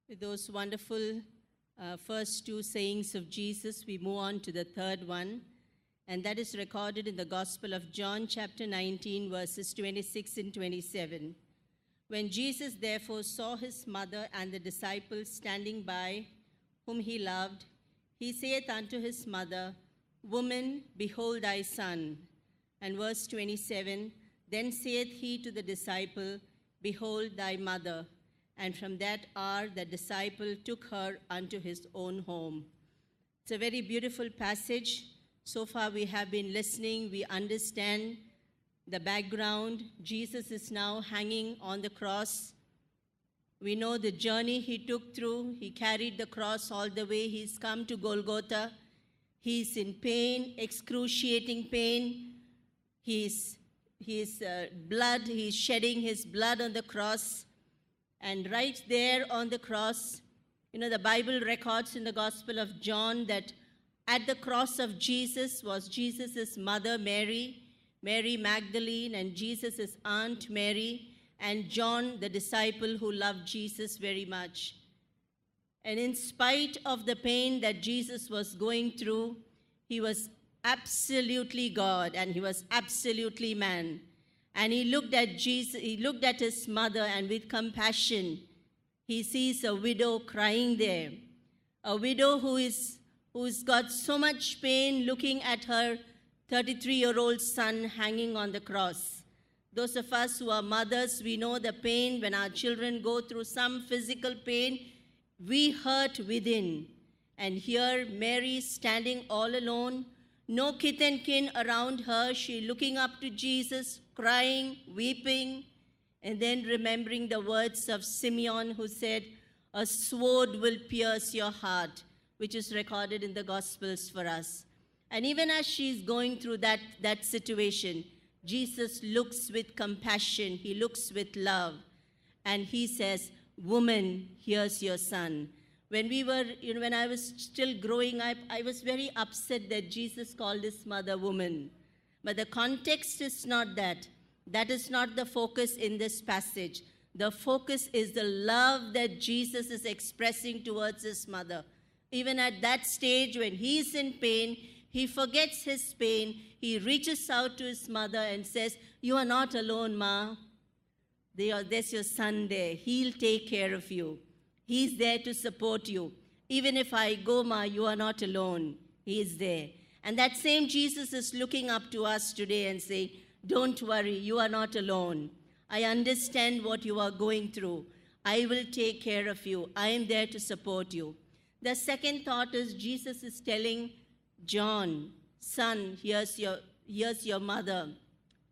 With those wonderful first two sayings of Jesus, we move on to the third one, and that is recorded in the Gospel of John, chapter 19, verses 26 and 27. When Jesus therefore saw his mother and the disciples standing by, whom he loved, he saith unto his mother, Woman, behold thy son. And verse 27, Then saith he to the disciple, Behold thy mother. And from that hour the disciple took her unto his own home. It's a very beautiful passage. So far we have been listening, we understand the background. Jesus is now hanging on the cross. We know the journey he took through. He carried the cross all the way. He's come to Golgotha. He's in pain, excruciating pain. He's shedding his blood on the cross. And right there on the cross, the Bible records in the Gospel of John that at the cross of Jesus was Jesus' mother, Mary Magdalene, and Jesus' aunt, Mary, and John, the disciple who loved Jesus very much. And in spite of the pain that Jesus was going through, he was absolutely God and he was absolutely man. And he looked at Jesus, he looked at his mother, and with compassion, he sees a widow crying there. A widow who's got so much pain looking at her 33-year-old son hanging on the cross. Those of us who are mothers, we know the pain when our children go through some physical pain. We hurt within. And here, Mary standing all alone, no kith and kin around her. She looking up to Jesus, crying, weeping, and then remembering the words of Simeon who said, a sword will pierce your heart, which is recorded in the Gospels for us. And even as she's going through that situation, Jesus looks with compassion. He looks with love. And he says, woman, here's your son. When I was still growing up, I was very upset that Jesus called his mother woman. But the context is not that. That is not the focus in this passage. The focus is the love that Jesus is expressing towards his mother. Even at that stage when he's in pain, he forgets his pain. He reaches out to his mother and says, you are not alone, Ma. There's your son there. He'll take care of you. He's there to support you. Even if I go, Ma, you are not alone. He is there. And that same Jesus is looking up to us today and saying, don't worry, you are not alone. I understand what you are going through. I will take care of you. I am there to support you. The second thought is Jesus is telling John, son, here's your mother.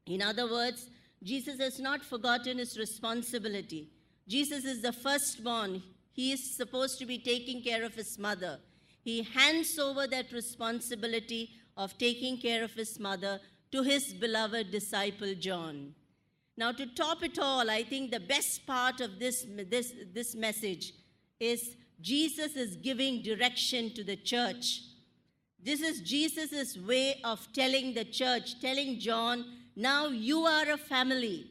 In other words, Jesus has not forgotten his responsibility. Jesus is the firstborn. He is supposed to be taking care of his mother. He hands over that responsibility of taking care of his mother to his beloved disciple John. Now, to top it all, I think the best part of this message is Jesus is giving direction to the church. This is Jesus' way of telling the church, telling John, now you are a family.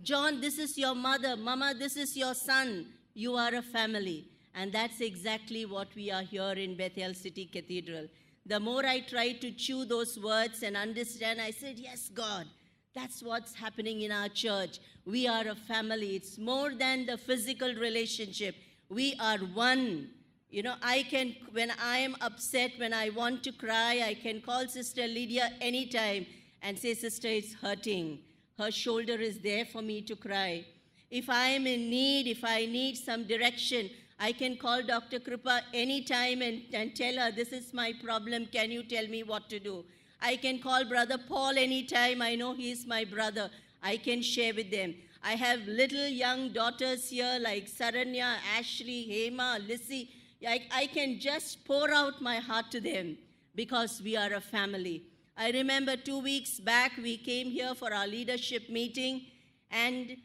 John, this is your mother. Mama, this is your son. You are a family. And that's exactly what we are here in Bethel City Cathedral. The more I tried to chew those words and understand, I said, yes, God, that's what's happening in our church. We are a family. It's more than the physical relationship. We are one. When I am upset, when I want to cry, I can call Sister Lydia anytime and say, Sister, it's hurting. Her shoulder is there for me to cry. If I am in need, if I need some direction, I can call Dr. Kripa anytime and tell her, this is my problem. Can you tell me what to do? I can call Brother Paul anytime. I know he is my brother. I can share with them. I have little young daughters here like Saranya, Ashley, Hema, Lissy. I can just pour out my heart to them because we are a family. I remember 2 weeks back, we came here for our leadership meeting. And,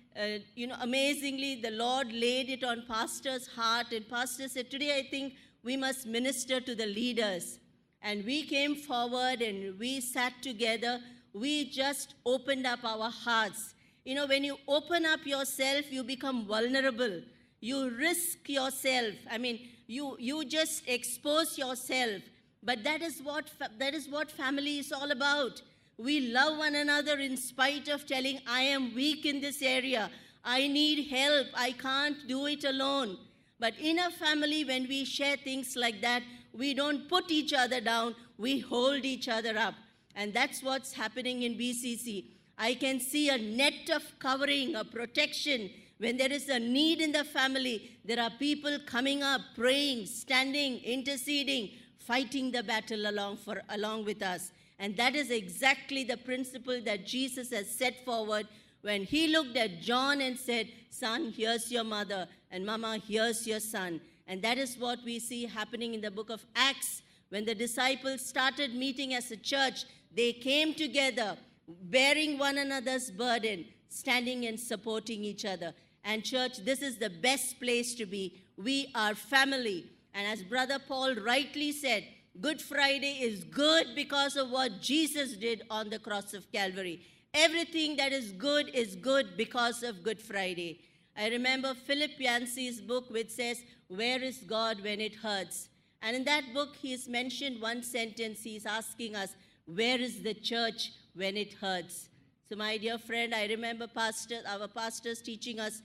amazingly, the Lord laid it on Pastor's heart. And Pastor said, today I think we must minister to the leaders. And we came forward and we sat together. We just opened up our hearts. When you open up yourself, you become vulnerable. You risk yourself. I mean, you just expose yourself. But that is what family is all about. We love one another in spite of telling, I am weak in this area. I need help. I can't do it alone. But in a family, when we share things like that, we don't put each other down. We hold each other up. And that's what's happening in BCC. I can see a net of covering, a protection. When there is a need in the family, there are people coming up, praying, standing, interceding, fighting the battle along with us. And that is exactly the principle that Jesus has set forward when he looked at John and said, son, here's your mother, and mama, here's your son. And that is what we see happening in the book of Acts. When the disciples started meeting as a church, they came together, bearing one another's burden, standing and supporting each other. And church, this is the best place to be. We are family. And as Brother Paul rightly said, Good Friday is good because of what Jesus did on the cross of Calvary. Everything that is good because of Good Friday. I remember Philip Yancey's book which says, Where is God when it hurts? And in that book, he's mentioned one sentence. He's asking us, where is the church when it hurts? So my dear friend, I remember our pastors teaching us,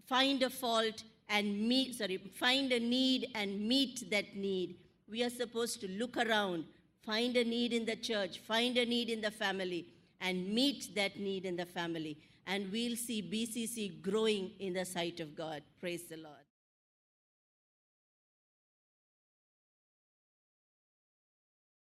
find a fault and find a need and meet that need. We are supposed to look around, find a need in the church, find a need in the family, and meet that need in the family. And we'll see BCC growing in the sight of God. Praise the Lord.